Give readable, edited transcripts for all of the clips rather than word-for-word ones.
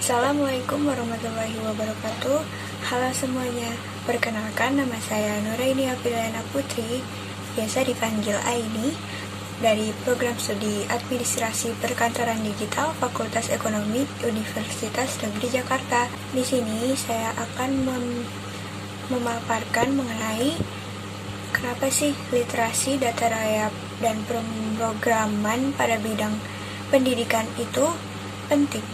Assalamualaikum warahmatullahi wabarakatuh. Halo semuanya, perkenalkan nama saya Nuraini Apiliana Putri, biasa dipanggil Aini, dari program studi Administrasi Perkantoran Digital Fakultas Ekonomi Universitas Negeri Jakarta. Di sini saya akan memaparkan mengenai kenapa sih literasi data raya dan pemrograman pada bidang pendidikan itu penting.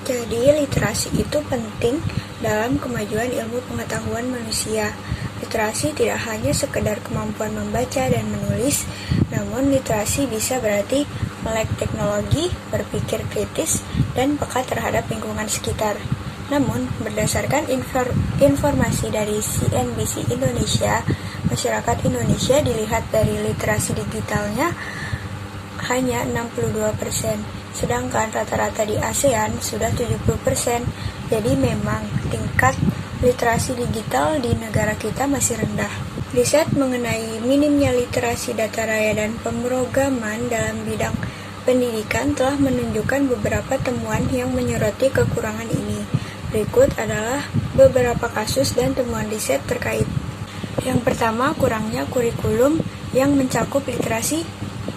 Jadi, literasi itu penting dalam kemajuan ilmu pengetahuan manusia. Literasi tidak hanya sekedar kemampuan membaca dan menulis, namun literasi bisa berarti melek teknologi, berpikir kritis, dan peka terhadap lingkungan sekitar. Namun, berdasarkan informasi dari CNBC Indonesia, masyarakat Indonesia dilihat dari literasi digitalnya hanya 62%, sedangkan rata-rata di ASEAN sudah 70%. Jadi memang tingkat literasi digital di negara kita masih rendah. Riset mengenai minimnya literasi data raya dan pemrograman dalam bidang pendidikan telah menunjukkan beberapa temuan yang menyoroti kekurangan ini. Berikut adalah beberapa kasus dan temuan riset terkait. Yang pertama, kurangnya kurikulum yang mencakup literasi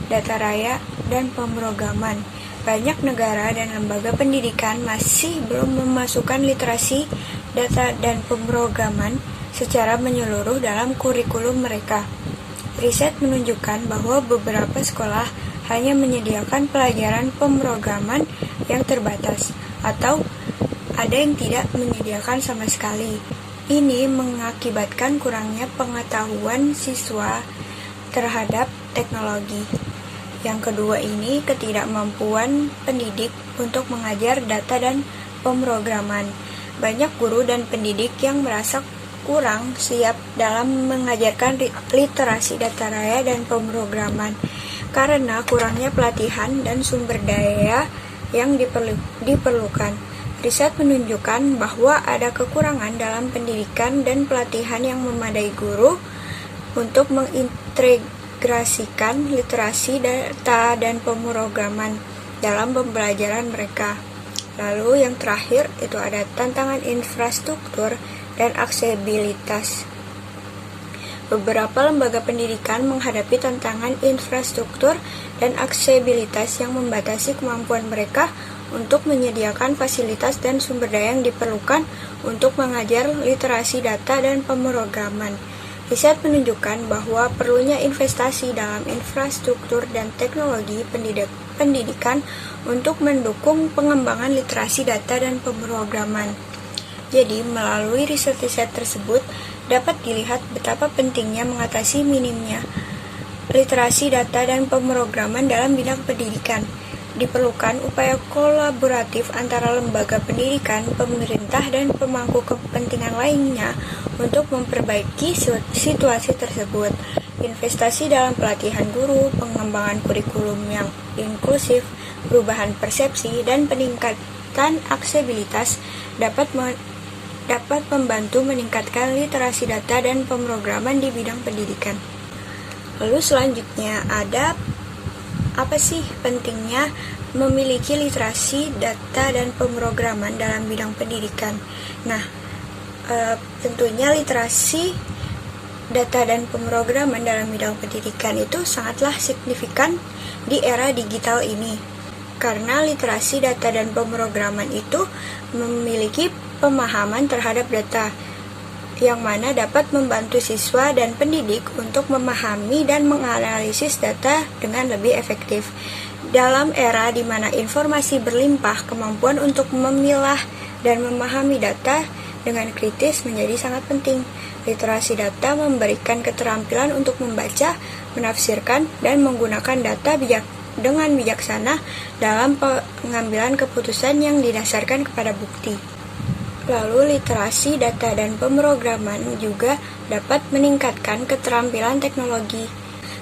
data raya dan pemrograman. Banyak negara dan lembaga pendidikan masih belum memasukkan literasi data dan pemrograman secara menyeluruh dalam kurikulum mereka. Riset menunjukkan bahwa beberapa sekolah hanya menyediakan pelajaran pemrograman yang terbatas, atau ada yang tidak menyediakan sama sekali. Ini mengakibatkan kurangnya pengetahuan siswa terhadap teknologi. Yang kedua ini ketidakmampuan pendidik untuk mengajar data dan pemrograman. Banyak guru dan pendidik yang merasa kurang siap dalam mengajarkan literasi data raya dan pemrograman karena kurangnya pelatihan dan sumber daya yang diperlukan. Riset menunjukkan bahwa ada kekurangan dalam pendidikan dan pelatihan yang memadai guru untuk mengintegrasikan literasi data dan pemrograman dalam pembelajaran mereka. Lalu yang terakhir itu ada tantangan infrastruktur dan aksesibilitas. Beberapa lembaga pendidikan menghadapi tantangan infrastruktur dan aksesibilitas yang membatasi kemampuan mereka untuk menyediakan fasilitas dan sumber daya yang diperlukan untuk mengajar literasi data dan pemrograman. Riset menunjukkan bahwa perlunya investasi dalam infrastruktur dan teknologi pendidikan untuk mendukung pengembangan literasi data dan pemrograman. Jadi, melalui riset-riset tersebut dapat dilihat betapa pentingnya mengatasi minimnya literasi data dan pemrograman dalam bidang pendidikan. Diperlukan upaya kolaboratif antara lembaga pendidikan, pemerintah, dan pemangku kepentingan lainnya untuk memperbaiki situasi tersebut. Investasi dalam pelatihan guru, pengembangan kurikulum yang inklusif, perubahan persepsi, dan peningkatan aksesibilitas dapat membantu meningkatkan literasi data dan pemrograman di bidang pendidikan. Lalu selanjutnya ada apa sih pentingnya memiliki literasi data dan pemrograman dalam bidang pendidikan? Nah, tentunya literasi data dan pemrograman dalam bidang pendidikan itu sangatlah signifikan di era digital ini. Karena literasi data dan pemrograman itu memiliki pemahaman terhadap data, yang mana dapat membantu siswa dan pendidik untuk memahami dan menganalisis data dengan lebih efektif. Dalam era di mana informasi berlimpah, kemampuan untuk memilah dan memahami data dengan kritis menjadi sangat penting. Literasi data memberikan keterampilan untuk membaca, menafsirkan, dan menggunakan data dengan bijaksana dalam pengambilan keputusan yang didasarkan kepada bukti. Lalu literasi data dan pemrograman juga dapat meningkatkan keterampilan teknologi.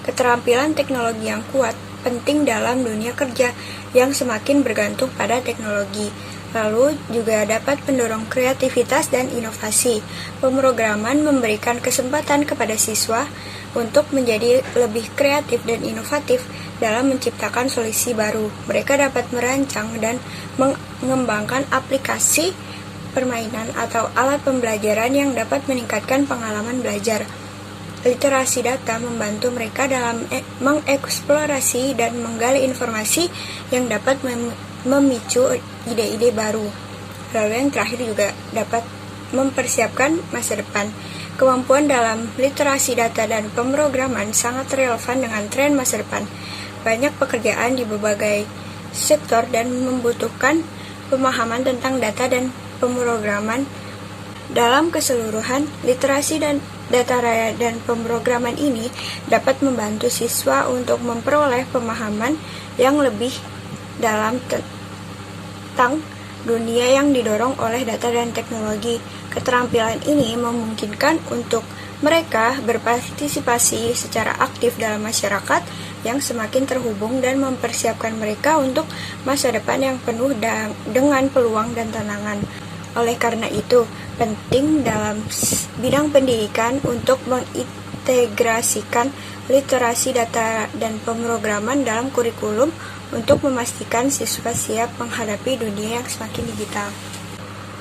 Keterampilan teknologi yang kuat penting dalam dunia kerja yang semakin bergantung pada teknologi. Lalu juga dapat mendorong kreativitas dan inovasi. Pemrograman memberikan kesempatan kepada siswa untuk menjadi lebih kreatif dan inovatif dalam menciptakan solusi baru. Mereka dapat merancang dan mengembangkan aplikasi permainan atau alat pembelajaran yang dapat meningkatkan pengalaman belajar. Literasi data membantu mereka dalam mengeksplorasi dan menggali informasi yang dapat memicu ide-ide baru. Lalu yang terakhir juga dapat mempersiapkan masa depan. Kemampuan dalam literasi data dan pemrograman sangat relevan dengan tren masa depan. Banyak pekerjaan di berbagai sektor dan membutuhkan pemahaman tentang data dan pemrograman. Dalam keseluruhan, literasi dan data dan pemrograman ini dapat membantu siswa untuk memperoleh pemahaman yang lebih dalam tentang dunia yang didorong oleh data dan teknologi. Keterampilan ini memungkinkan untuk mereka berpartisipasi secara aktif dalam masyarakat yang semakin terhubung dan mempersiapkan mereka untuk masa depan yang penuh dengan peluang dan tantangan. Oleh karena itu, penting dalam bidang pendidikan untuk mengintegrasikan literasi data dan pemrograman dalam kurikulum untuk memastikan siswa siap menghadapi dunia yang semakin digital.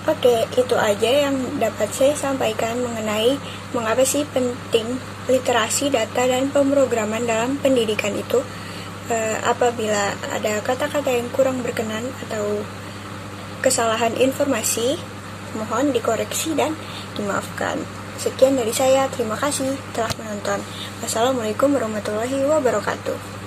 Oke, itu aja yang dapat saya sampaikan mengenai mengapa sih penting literasi data dan pemrograman dalam pendidikan itu. Apabila ada kata-kata yang kurang berkenan atau kesalahan informasi, mohon dikoreksi dan dimaafkan. Sekian dari saya, terima kasih telah menonton. Wassalamualaikum warahmatullahi wabarakatuh.